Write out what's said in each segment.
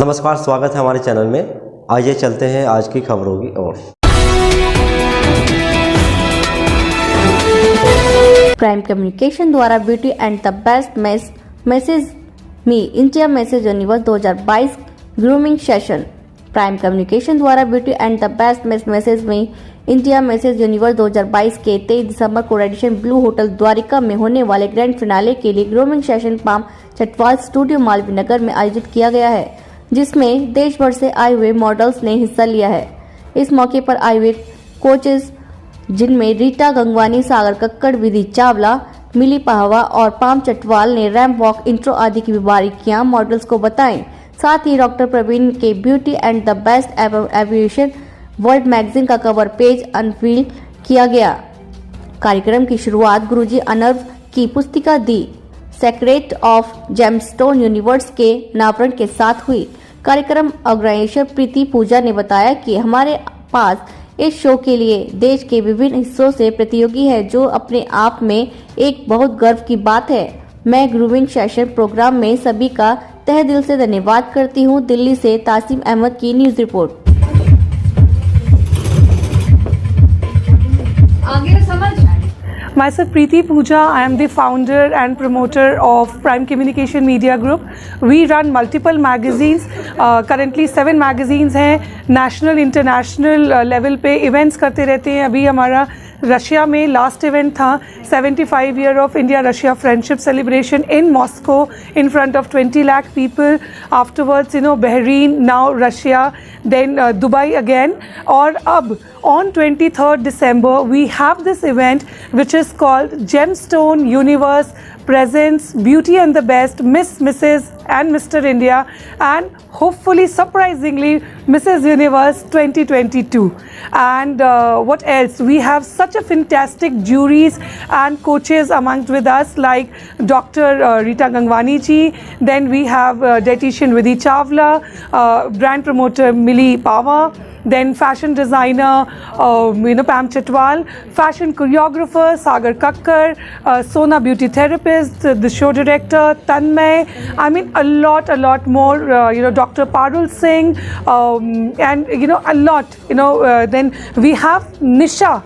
नमस्कार, स्वागत है हमारे चैनल में। आइए चलते हैं आज की खबरों की ओर। प्राइम कम्युनिकेशन द्वारा beauty and the best Mrs me India Mrs Universe 2022 grooming session. Prime communication द्वारा beauty and the best Mrs me India Mrs Universe 2022 के 23 दिसंबर को रेडिशन ब्लू होटल द्वारिका में होने वाले ग्रैंड फिनाले के लिए grooming session Pam Chatwal studio Malviya Nagar में आयोजित किया गया है, जिसमें देश भर से आए हुए मॉडल्स ने हिस्सा लिया है। इस मौके पर आए हुए कोचेस, जिनमें रीटा गंगवानी, सागर कक्कड़, विधि चावला, मिली पाहवा और पाम चटवाल ने रैंप वॉक, इंट्रो आदि की बारीकियां मॉडल्स को बताएं। साथ ही डॉक्टर प्रवीण के beauty and the best aviation world magazine का कवर पेज अनवील किया गया। कार्यक्रम की शुरुआत गुरुजी अर्नव की पुस्तिका दी सेक्रेट ऑफ जेमस्टोन यूनिवर्स के नामकरण के साथ हुई। कार्यक्रम ऑर्गेनाइजर प्रीति पूजा ने बताया कि हमारे पास इस शो के लिए देश के विभिन्न हिस्सों से प्रतियोगी है, जो अपने आप में एक बहुत गर्व की बात है। मैं ग्रूमिंग सेशन प्रोग्राम में सभी का तहे दिल से धन्यवाद करती हूँ। दिल्ली से तासिम अहमद की news report. Myself Preeti Pooja, I am the founder and promoter of Prime Communication Media Group. We run multiple magazines. Currently 7 magazines हैं, national, international level पे events करते रहते हैं। अभी हमारा रशिया में लास्ट इवेंट था 75 year of India Russia friendship celebration in Moscow in front of 20 lakh people. Afterwards, Bahrain, now Russia, then Dubai again. और अब on 23rd December we have this event which is called Gemstone Universe presents Beauty and the Best Miss, Mrs and Mr India, and hopefully surprisingly Mrs Universe 2022. And what else, we have such a fantastic juries and coaches amongst with us, like Dr. Rita Gangwani ji, then we have dietitian Vidhi Chavla, brand promoter Mili Pawa, then fashion designer Pam Chatwal, fashion choreographer Sagar Kakkar, Sona beauty therapist, the show director Tanmay, I mean a lot more, Dr. Parul Singh, and a lot, then we have Nisha,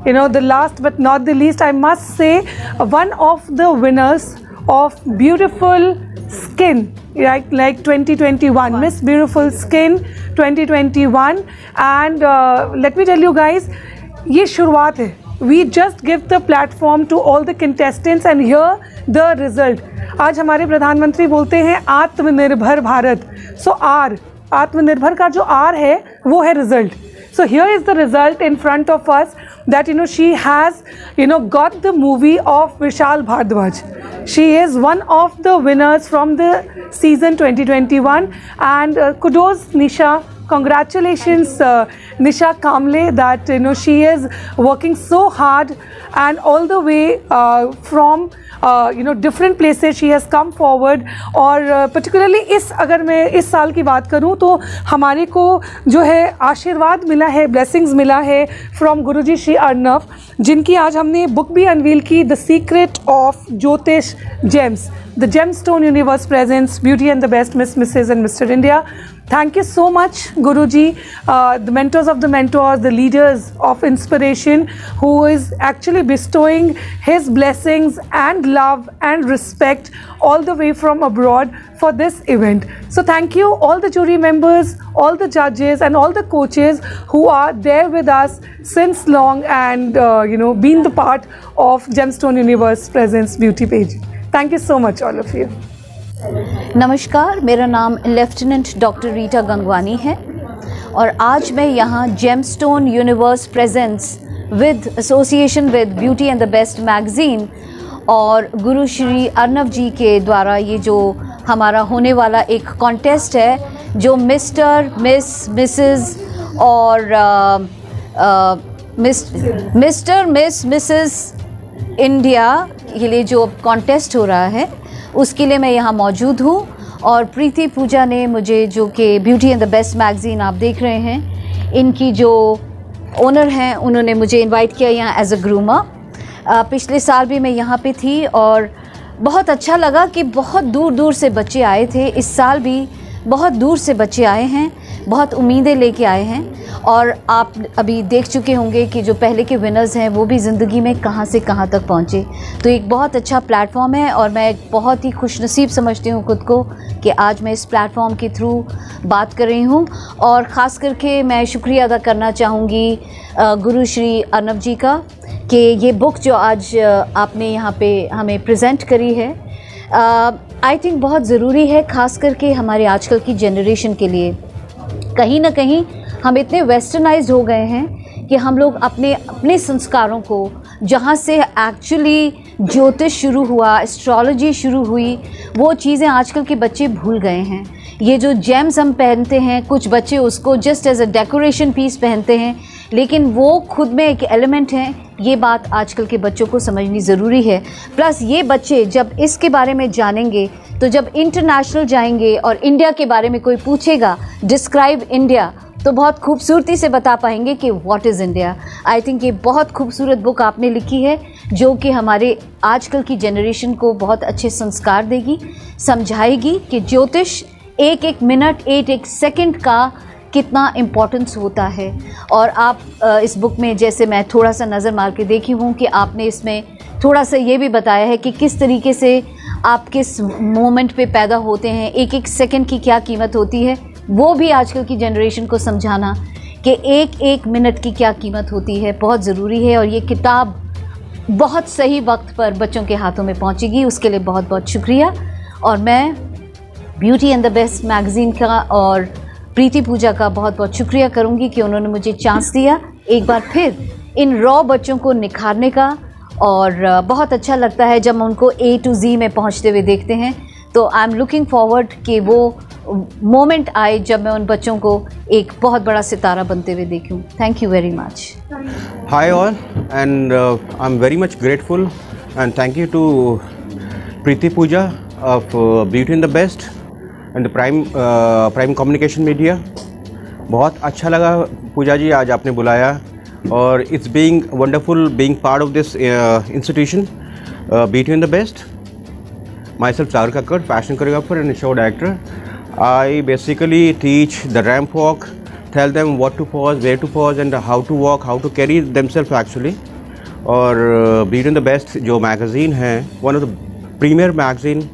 the last but not the least, I must say, one of the winners of Beautiful Skin, like 2021, Miss Beautiful Skin 2021. And let me tell you guys, ये शुरुआत है. We just give the platform to all the contestants and here the result. आज हमारे प्रधानमंत्री बोलते हैं आत्मनिर्भर Bharat. So R, आत्मनिर्भर का जो R है वो है result. So here is the result in front of us, that she has got the movie of Vishal Bhardwaj. She is one of the winners from the season 2021, and kudos Nisha, congratulations Nisha Kamble, that she is working so hard and all the way from different places she has come forward. और particularly अगर मैं इस साल की बात करूं तो हमारे को जो है आशीर्वाद मिला है, ब्लेसिंग्स मिला है फ्रॉम गुरुजी श्री अर्नव, जिनकी आज हमने बुक भी अनवील की, the secret of Jyotish gems, the gemstone universe presents beauty and the best Miss, Mrs and Mr India. Thank you so much, Guruji, the mentors of the mentors, the leaders of inspiration, who is actually bestowing his blessings and love and respect all the way from abroad for this event. So thank you all the jury members, all the judges and all the coaches who are there with us since long and been the part of Gemstone Universe Presents Beauty page. Thank you so much, all of you. नमस्कार, मेरा नाम lieutenant doctor Rita Gangwani है और आज मैं यहाँ gemstone universe presents with association with beauty and the best magazine और गुरु श्री अर्नव जी के द्वारा ये जो हमारा होने वाला एक कॉन्टेस्ट है, जो मिस्टर, मिस, मिसेस और मिस्टर, मिस, मिसेस इंडिया के लिए जो कॉन्टेस्ट हो रहा है, उसके लिए मैं यहाँ मौजूद हूँ. और प्रीति पूजा ने मुझे, जो कि beauty and the best magazine आप देख रहे हैं, इनकी जो ओनर हैं, उन्होंने मुझे इनवाइट किया यहाँ एज अ ग्रूमर. पिछले साल भी मैं यहाँ पे थी और बहुत अच्छा लगा कि बहुत दूर दूर से बच्चे आए थे. इस साल भी बहुत दूर से बच्चे आए हैं, बहुत उम्मीदें लेके आए हैं और आप अभी देख चुके होंगे कि जो पहले के विनर्स हैं वो भी ज़िंदगी में कहाँ से कहाँ तक पहुँचे। तो एक बहुत अच्छा प्लेटफॉर्म है और मैं बहुत ही खुशनसीब समझती हूँ खुद को कि आज मैं इस प्लेटफॉर्म के थ्रू बात कर रही हूँ। और ख़ास करके मैं शुक्रिया अदा करना चाहूँगी गुरु श्री अर्नब जी का कि ये बुक जो आज आपने यहाँ पे हमें प्रेजेंट करी है आई थिंक बहुत ज़रूरी है, ख़ास करके हमारे आजकल की जनरेशन के लिए। कहीं ना कहीं हम इतने वेस्टर्नाइज्ड हो गए हैं कि हम लोग अपने संस्कारों को, जहाँ से एक्चुअली ज्योतिष शुरू हुआ, एस्ट्रोलॉजी शुरू हुई, वो चीज़ें आजकल के बच्चे भूल गए हैं। ये जो जेम्स हम पहनते हैं, कुछ बच्चे उसको just as a decoration piece पहनते हैं, लेकिन वो खुद में एक एलिमेंट है। ये बात आजकल के बच्चों को समझनी ज़रूरी है। प्लस ये बच्चे जब इसके बारे में जानेंगे तो जब इंटरनेशनल जाएंगे और इंडिया के बारे में कोई पूछेगा, डिस्क्राइब इंडिया, तो बहुत खूबसूरती से बता पाएंगे कि what is India. I think ये बहुत खूबसूरत बुक आपने लिखी है जो कि हमारे आजकल की जनरेशन को बहुत अच्छे संस्कार देगी, समझाएगी कि ज्योतिष एक एक मिनट, एक एक सेकंड का कितना इम्पोर्टेंस होता है। और आप इस बुक में, जैसे मैं थोड़ा सा नज़र मार के देखी हूँ कि आपने इसमें थोड़ा सा ये भी बताया है कि किस तरीके से आप किस मोमेंट पे पैदा होते हैं, एक एक सेकंड की क्या कीमत होती है, वो भी आजकल की जनरेशन को समझाना कि एक एक मिनट की क्या कीमत होती है बहुत ज़रूरी है। और ये किताब बहुत सही वक्त पर बच्चों के हाथों में पहुँचेगी, उसके लिए बहुत बहुत शुक्रिया। और मैं beauty and the best magazine का और प्रीति पूजा का बहुत बहुत शुक्रिया करूंगी कि उन्होंने मुझे चांस दिया एक बार फिर इन रॉ बच्चों को निखारने का। और बहुत अच्छा लगता है जब हम उनको A to Z में पहुंचते हुए देखते हैं। तो आई एम लुकिंग फॉरवर्ड कि वो मोमेंट आए जब मैं उन बच्चों को एक बहुत बड़ा सितारा बनते हुए देखूं। Thank you very much. Hi all, and I'm very much grateful and thank you to Preeti Pooja of Beauty and the Best and the Prime Communication Media। बहुत अच्छा लगा पूजा जी आज आपने बुलाया और it's being wonderful being part of this institution, Beauty and the Best। Myself Sagar Kakkar, fashion choreographer and show director। I basically teach the ramp walk, tell them what to pose, where to pose and how to walk, how to carry themselves actually। और Beauty and the Best जो magazine है, one of the premier magazine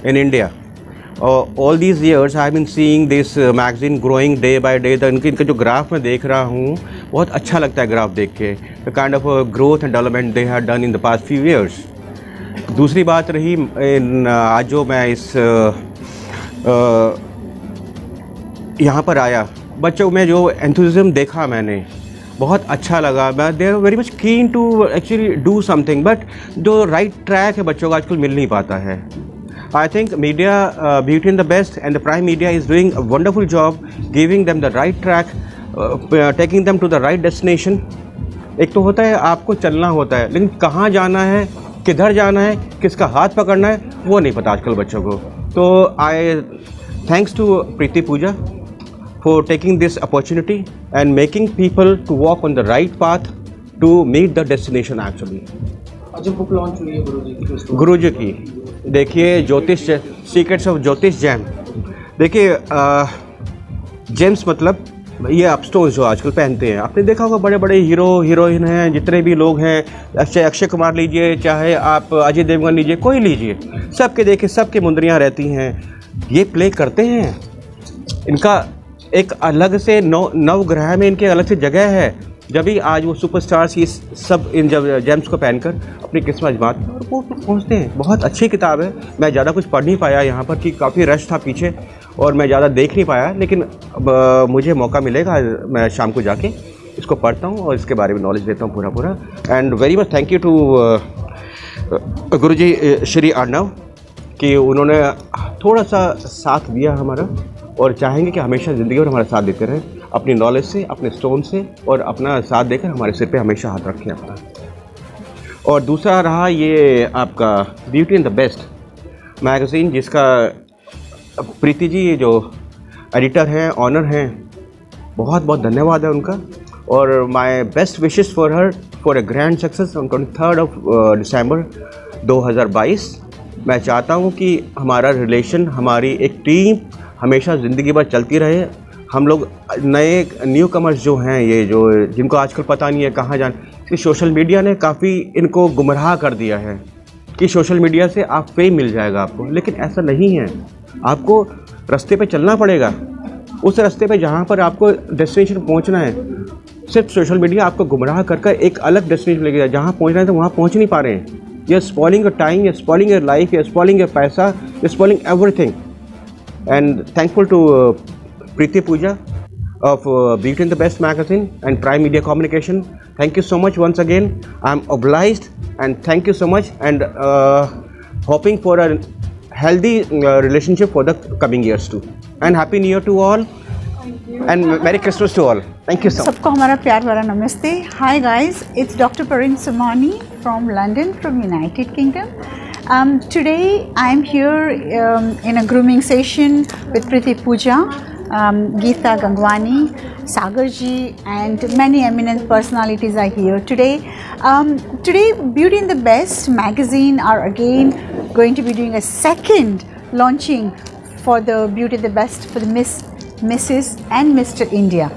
in India। All these years I have been seeing this magazine growing day by day। इनका जो graph मैं देख रहा हूँ बहुत अच्छा लगता है ग्राफ देख के, the kind of growth and development they have done in the past few years। दूसरी बात रही आज जो मैं इस यहाँ पर आया, बच्चों में जो एंथुसिज्म देखा मैंने बहुत अच्छा लगा। They are very much keen to actually do something, but जो राइट ट्रैक है बच्चों का आजकल मिल नहीं पाता है। I think media, Beauty and the Best and the Prime Media is doing a wonderful job giving them the right track, taking them to the right destination। एक तो होता है आपको चलना होता है, लेकिन कहाँ जाना है, किधर जाना है, किसका हाथ पकड़ना है, वो नहीं पता आजकल बच्चों को। तो I thanks to Preeti Pooja for taking this opportunity and making people to walk on the right path to meet the destination actually। आज बुक लॉन्च हुई है गुरुजी की, देखिए ज्योतिष सीक्रेट्स ऑफ ज्योतिष जैम। देखिए जेम्स मतलब ये अपस्टोन्स जो आजकल पहनते हैं, आपने देखा होगा बड़े बड़े हीरो हीरोइन हैं, जितने भी लोग हैं, अक्षय कुमार लीजिए, चाहे आप अजय देवगन लीजिए, कोई लीजिए, सबके देखिए सबके मुंदरियाँ रहती हैं। ये प्ले करते हैं, इनका एक अलग से नवग्रह में इनकी अलग से जगह है। जब भी आज वो सुपरस्टार्स ये सब इन जब जेम्स को पहनकर अपनी किस्मत आजमाते हैं और वो पहुँचते हैं। बहुत अच्छी किताब है। मैं ज़्यादा कुछ पढ़ नहीं पाया यहाँ पर कि काफ़ी रश था पीछे और मैं ज़्यादा देख नहीं पाया, लेकिन मुझे मौका मिलेगा, मैं शाम को जाके इसको पढ़ता हूँ और इसके बारे में नॉलेज देता हूँ पूरा। And very much thank you to Guruji Shri Arnab कि उन्होंने थोड़ा सा साथ दिया हमारा, और चाहेंगे कि हमेशा ज़िंदगी भर हमारा साथ देते रहें अपनी नॉलेज से, अपने स्टोन से, और अपना साथ देकर हमारे सिर पे हमेशा हाथ रखें अपना। और दूसरा रहा ये आपका beauty and the best magazine, जिसका प्रीति जी जो एडिटर हैं, ऑनर हैं, बहुत बहुत धन्यवाद है उनका। और my best wishes for her for a grand success on 23 दिसंबर 2022। मैं चाहता हूँ कि हमारा रिलेशन, हमारी एक टीम हमेशा ज़िंदगी भर चलती रहे। हम लोग नए न्यू कमर्स जो हैं, ये जो जिनको आजकल पता नहीं है कहाँ कि सोशल मीडिया ने काफ़ी इनको गुमराह कर दिया है कि सोशल मीडिया से आप फेम मिल जाएगा आपको, लेकिन ऐसा नहीं है। आपको रास्ते पे चलना पड़ेगा, उस रास्ते पे जहाँ पर आपको डेस्टिनेशन पहुँचना है। सिर्फ सोशल मीडिया आपको गुमराह करके एक अलग डेस्टिनेशन लेके जाए, जहाँ पहुँचना है तो वहाँ पहुँच नहीं पा रहे हैं। You are spoiling your time, you are spoiling your life, you are spoiling your पैसा, you are spoiling everything. And thankful to Preeti Pooja of Beauty and the Best magazine and Prime Media Communication. Thank you so much once again. I'm obliged and thank you so much, and hoping for a healthy relationship for the coming years too. And Happy New Year to all and Merry Christmas to all. Thank you so much. सबको हमारा प्यार भरा नमस्ते. Hi guys, it's Dr. Parin Somani from London, from United Kingdom. Today I'm here in a grooming session with Preeti Pooja, Geeta Gangwani, Sagar ji, and many eminent personalities are here today. Today Beauty and the Best magazine are again going to be doing a second launching for the Beauty and the Best for the Mrs. and Mr. India.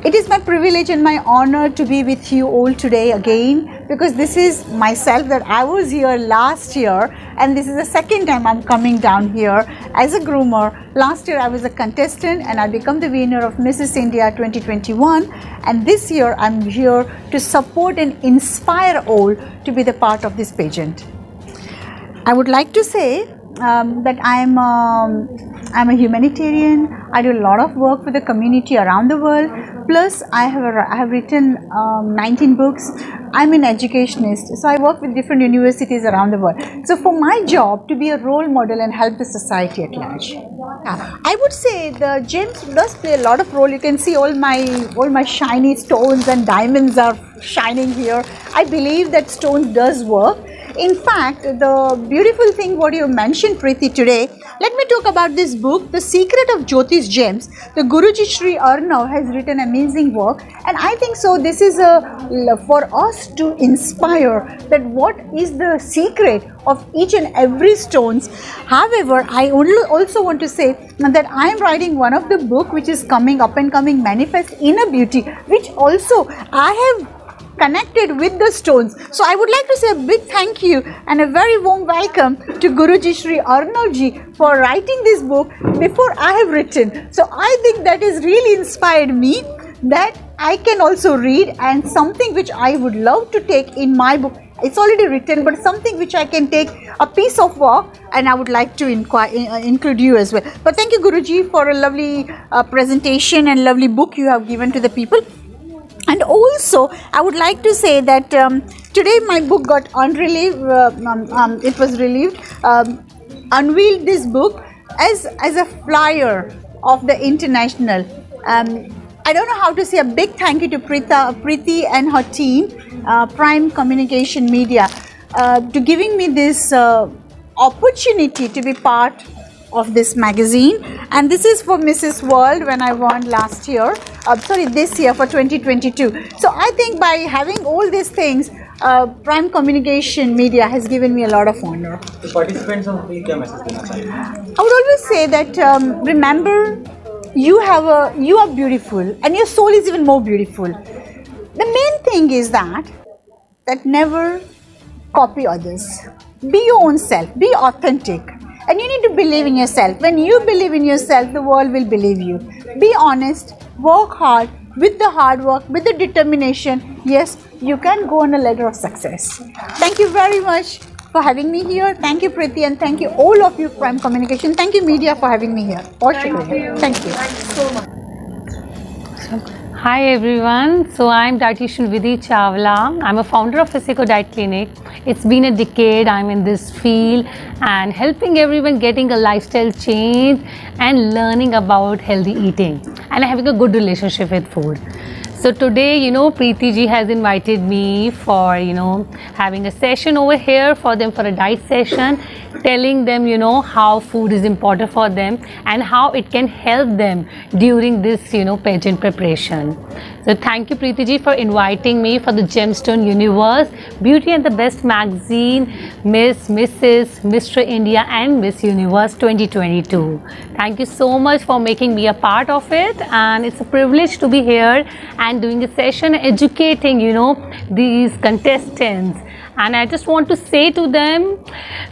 It is my privilege and my honor to be with you all today again, because this is myself that I was here last year and this is the second time I'm coming down here as a groomer. Last year I was a contestant and I became the winner of Mrs. India 2021, and this year I'm here to support and inspire all to be the part of this pageant. I would like to say that I'm a humanitarian. I do a lot of work for the community around the world. Plus, I have written 19 books. I'm an educationist, so I work with different universities around the world. So, for my job to be a role model and help the society at large, I would say the gems does play a lot of role. You can see all my shiny stones and diamonds are shining here. I believe that stones does work. In fact, the beautiful thing what you mentioned, Preeti, today, let me talk about this book, The Secret of Jyoti's Gems. The Guruji Sri Arnav has written amazing work, and I think so this is for us to inspire that what is the secret of each and every stones. However, I also want to say that I am writing one of the book which is coming up and coming, Manifest Inner Beauty, which also I have connected with the stones. So I would like to say a big thank you and a very warm welcome to Guruji Sri Arnav ji for writing this book before I have written. So I think that has really inspired me, that I can also read, and something which I would love to take in my book. It's already written, but something which I can take a piece of work, and I would like to include you as well. But thank you, Guruji, for a lovely presentation and lovely book you have given to the people. And also, I would like to say that today my book got unrelieved. It was relieved, unveiled this book as a flyer of the international. I don't know how to say a big thank you to Preeti and her team, Prime Communication Media, to giving me this opportunity to be part of this magazine. And this is for Mrs. World when I won last year, this year for 2022. So I think by having all these things, Prime Communication Media has given me a lot of honor. The participants of the message देना चाहिए. I would always say that remember, you are beautiful and your soul is even more beautiful. The main thing is that never copy others. Be your own self, be authentic. And you need to believe in yourself. When you believe in yourself, the world will believe you. Be honest, work hard, with the hard work, with the determination. Yes, you can go on a ladder of success. Thank you very much for having me here. Thank you, Preeti, and thank you all of you, Prime Communication. Thank you, media, for having me here. Thank you. Thank you so much. Hi everyone, so I'm dietitian Vidhi Chawla. I'm a founder of Physico Diet Clinic. It's been a decade I'm in this field and helping everyone getting a lifestyle change and learning about healthy eating and having a good relationship with food. So today, Preeti ji has invited me for, having a session over here for them for a diet session, telling them, how food is important for them and how it can help them during this, pageant preparation. So thank you, Preeti ji, for inviting me for the Gemstone Universe Beauty and the Best magazine Miss, Mrs, Mr. India and Miss Universe 2022. Thank you so much for making me a part of it, and it's a privilege to be here and doing a session educating, you know, these contestants. And I just want to say to them,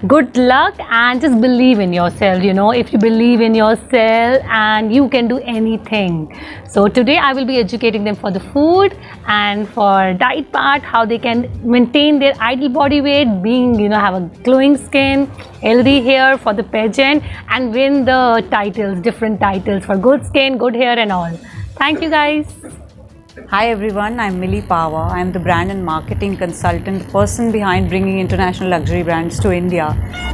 good luck and just believe in yourself. You know, if you believe in yourself, and you can do anything. So today I will be educating them for the food and for diet part, how they can maintain their ideal body weight, being, you know, have a glowing skin, healthy hair for the pageant, and win the titles, different titles for good skin, good hair and all. Thank you guys. Hi everyone, I'm Millie Pawa. I'm the brand and marketing consultant, the person behind bringing international luxury brands to India.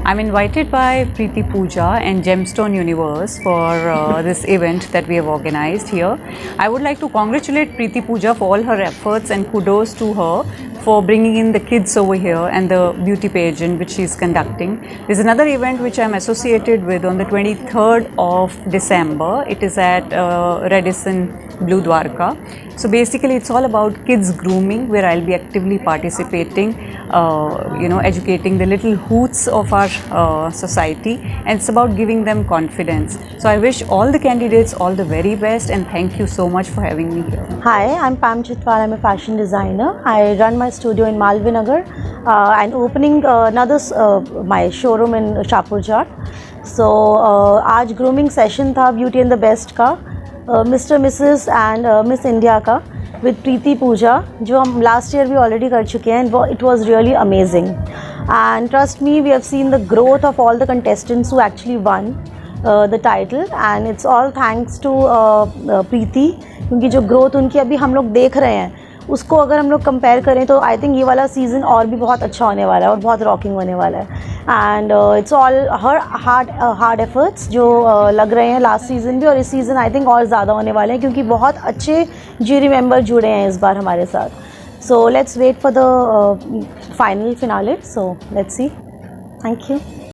I'm invited by Preeti Pooja and Gemstone Universe for this event that we have organized here. I would like to congratulate Preeti Pooja for all her efforts and kudos to her for bringing in the kids over here and the beauty pageant which she is conducting. There's another event which I'm associated with on the 23rd of December. It is at Radisson Blue Dwarka. So basically it's all about kids grooming, where I'll be actively participating, you know, educating the little hoots of our society, and it's about giving them confidence. So I wish all the candidates all the very best, and thank you so much for having me here. Hi, I'm Pam Chitwal. I'm a fashion designer. I run my studio in Malvinagar and opening my showroom in Shapurjat. So आज grooming session था Beauty and the Best का, Mr. Mrs. and Miss India का with Preeti Pooja, जो हम last year भी already कर चुके हैं, and it was really amazing. And trust me, we have seen the growth of all the contestants who actually won the title, and it's all thanks to Preeti, क्योंकि जो growth उनकी अभी हम लोग देख रहे हैं, उसको अगर हम लोग कंपेयर करें तो आई थिंक ये वाला सीज़न और भी बहुत अच्छा होने वाला है और बहुत रॉकिंग होने वाला है. And it's all her hard efforts जो लग रहे हैं लास्ट सीज़न भी, और इस सीज़न आई थिंक और ज़्यादा होने वाले हैं क्योंकि बहुत अच्छे ज्यूरी मेंबर जुड़े हैं इस बार हमारे साथ. So let's wait for the final finale. So let's see. Thank you.